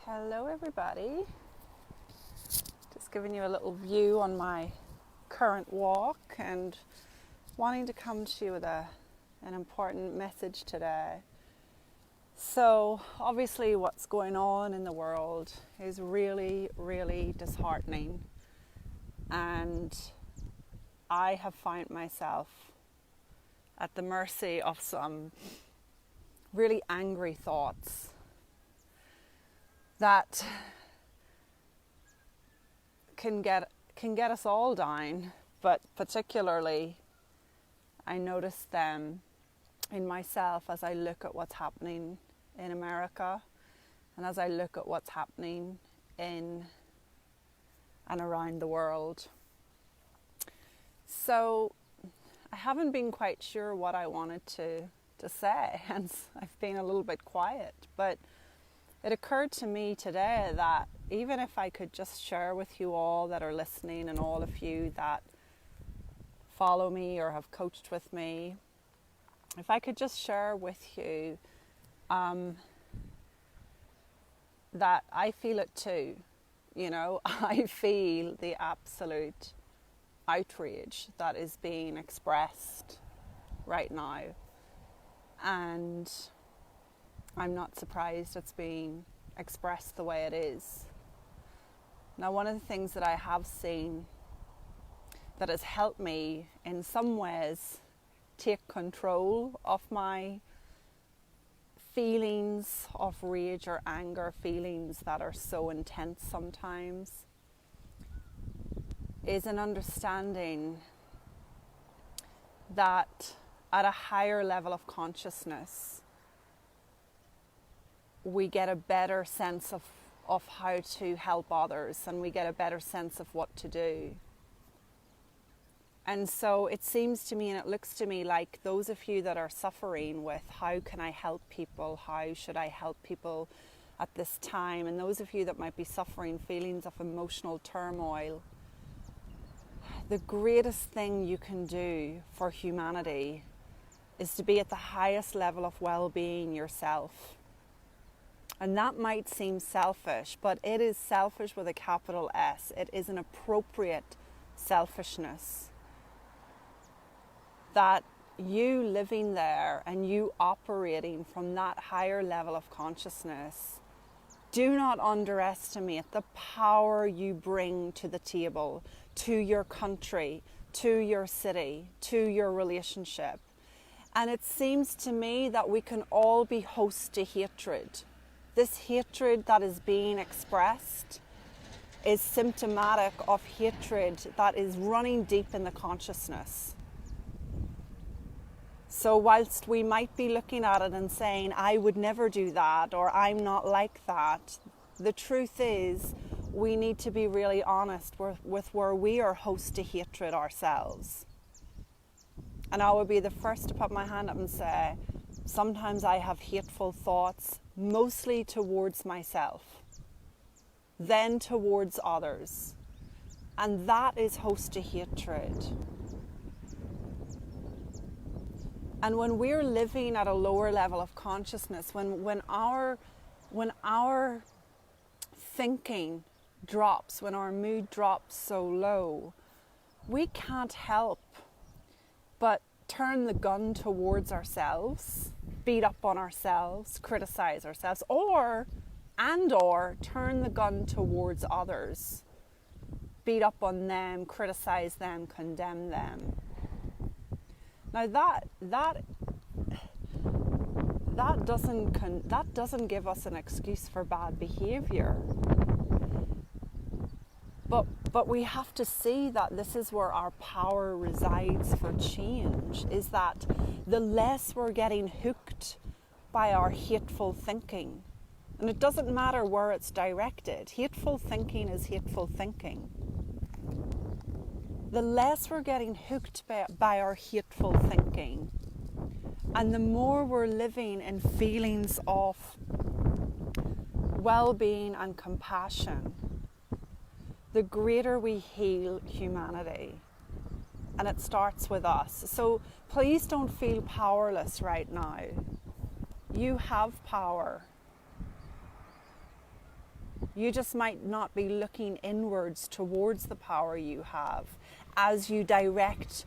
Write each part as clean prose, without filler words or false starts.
Hello everybody, just giving you a little view on my current walk and wanting to come to you with an important message today. So obviously what's going on in the world is really, really disheartening, and I have found myself at the mercy of some really angry thoughts that can get us all down, but particularly I notice them in myself as I look at what's happening in America and as I look at what's happening in and around the world. So I haven't been quite sure what I wanted to say, hence I've been a little bit quiet, but it occurred to me today that even if I could just share with you all that are listening and all of you that follow me or have coached with me, if I could just share with you that I feel it too. You know, I feel the absolute outrage that is being expressed right now. And I'm not surprised it's being expressed the way it is. Now, one of the things that I have seen that has helped me in some ways take control of my feelings of rage or anger, feelings that are so intense sometimes, is an understanding that at a higher level of consciousness, we get a better sense of how to help others, and we get a better sense of what to do. And so it seems to me, and it looks to me like those of you that are suffering with how can I help people, how should I help people at this time, and those of you that might be suffering feelings of emotional turmoil, the greatest thing you can do for humanity is to be at the highest level of well-being yourself. And that might seem selfish, but it is selfish with a capital S. It is an appropriate selfishness. That you living there and you operating from that higher level of consciousness, do not underestimate the power you bring to the table, to your country, to your city, to your relationship. And it seems to me that we can all be hosts to hatred. This hatred that is being expressed is symptomatic of hatred that is running deep in the consciousness. So whilst we might be looking at it and saying, I would never do that, or I'm not like that, the truth is we need to be really honest with where we are host to hatred ourselves. And I will be the first to put my hand up and say, sometimes I have hateful thoughts, mostly towards myself, then towards others. And that is host to hatred. And when we're living at a lower level of consciousness, when our thinking drops, when our mood drops so low, we can't help but turn the gun towards ourselves, beat up on ourselves, criticize ourselves, or turn the gun towards others, beat up on them, criticize them, condemn them. Now that doesn't give us an excuse for bad behavior. But we have to see that this is where our power resides for change, is that the less we're getting hooked by our hateful thinking, and it doesn't matter where it's directed, hateful thinking is hateful thinking. The less we're getting hooked by our hateful thinking, and the more we're living in feelings of well-being and compassion, the greater we heal humanity. And it starts with us. So please don't feel powerless right now. You have power. You just might not be looking inwards towards the power you have as you direct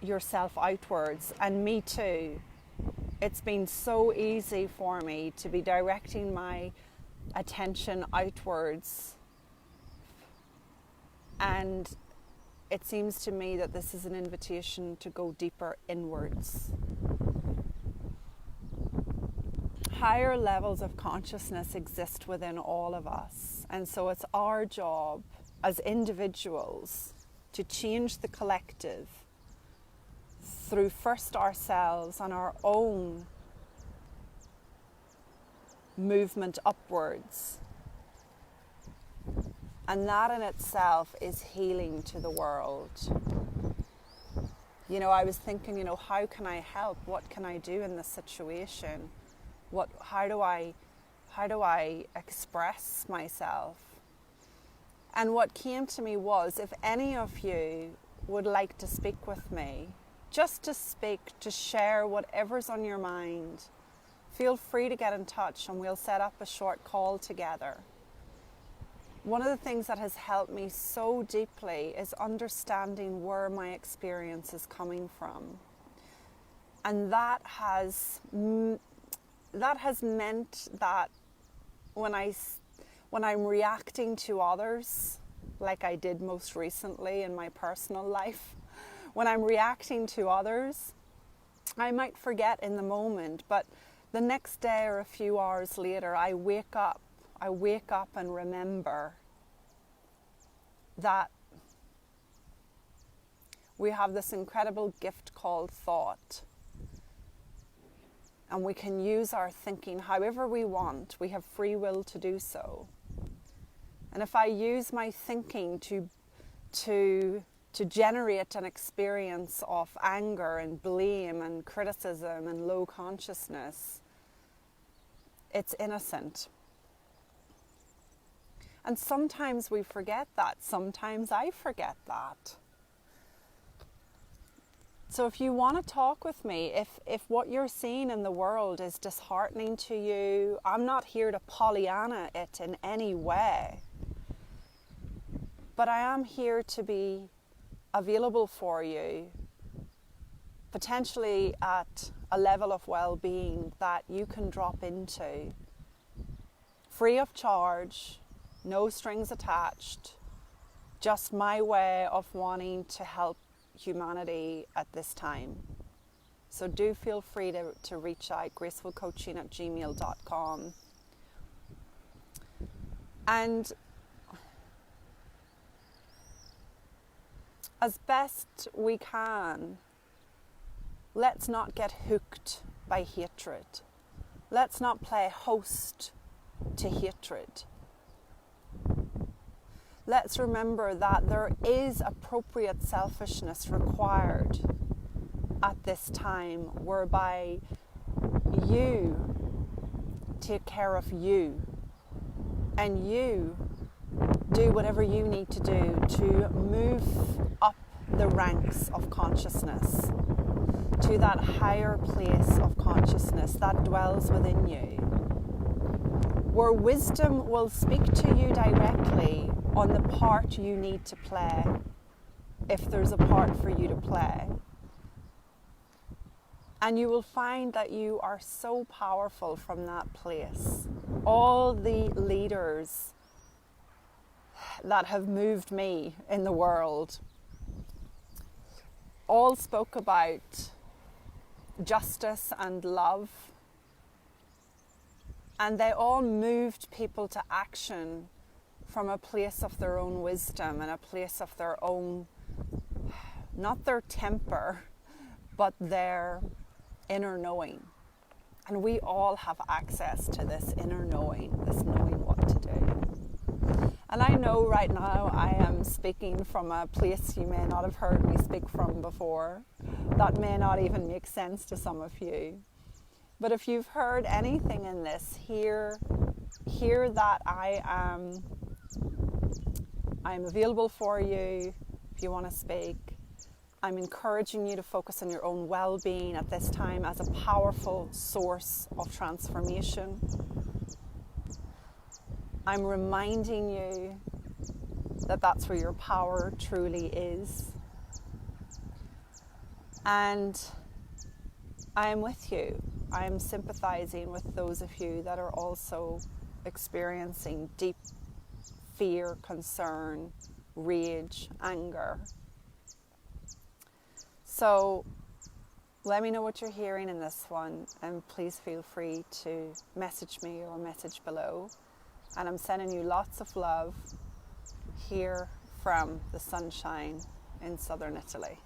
yourself outwards. And me too. It's been so easy for me to be directing my attention outwards. And it seems to me that this is an invitation to go deeper inwards. Higher levels of consciousness exist within all of us. And so it's our job as individuals to change the collective through first ourselves and our own movement upwards. And that in itself is healing to the world. You know, I was thinking, you know, how can I help? What can I do in this situation? How do I express myself? And what came to me was, if any of you would like to speak with me, just to speak, to share whatever's on your mind, feel free to get in touch and we'll set up a short call together. One of the things that has helped me so deeply is understanding where my experience is coming from. And that has meant that when I'm reacting to others, like I did most recently in my personal life, when I'm reacting to others, I might forget in the moment, but the next day or a few hours later, I wake up and remember that we have this incredible gift called thought. And we can use our thinking however we want. We have free will to do so. And if I use my thinking to generate an experience of anger and blame and criticism and low consciousness, it's innocent. And sometimes we forget that. Sometimes I forget that. So if you want to talk with me, if what you're seeing in the world is disheartening to you, I'm not here to Pollyanna it in any way. But I am here to be available for you, potentially at a level of well-being that you can drop into, free of charge, no strings attached, just my way of wanting to help humanity at this time. So do feel free to reach out, gracefulcoaching@gmail.com. And as best we can, let's not get hooked by hatred. Let's not play host to hatred. Let's remember that there is appropriate selfishness required at this time, whereby you take care of you and you do whatever you need to do to move up the ranks of consciousness to that higher place of consciousness that dwells within you, where wisdom will speak to you directly on the part you need to play, if there's a part for you to play. And you will find that you are so powerful from that place. All the leaders that have moved me in the world all spoke about justice and love. And they all moved people to action from a place of their own wisdom and a place of their own, not their temper, but their inner knowing. And we all have access to this inner knowing, this knowing what to do. And I know right now I am speaking from a place you may not have heard me speak from before. That may not even make sense to some of you. But if you've heard anything in this, hear that I'm available for you if you want to speak. I'm encouraging you to focus on your own well-being at this time as a powerful source of transformation. I'm reminding you that that's where your power truly is. And I am with you. I am sympathizing with those of you that are also experiencing deep fear, concern, rage, anger. So let me know what you're hearing in this one, and please feel free to message me or message below. And I'm sending you lots of love here from the sunshine in southern Italy.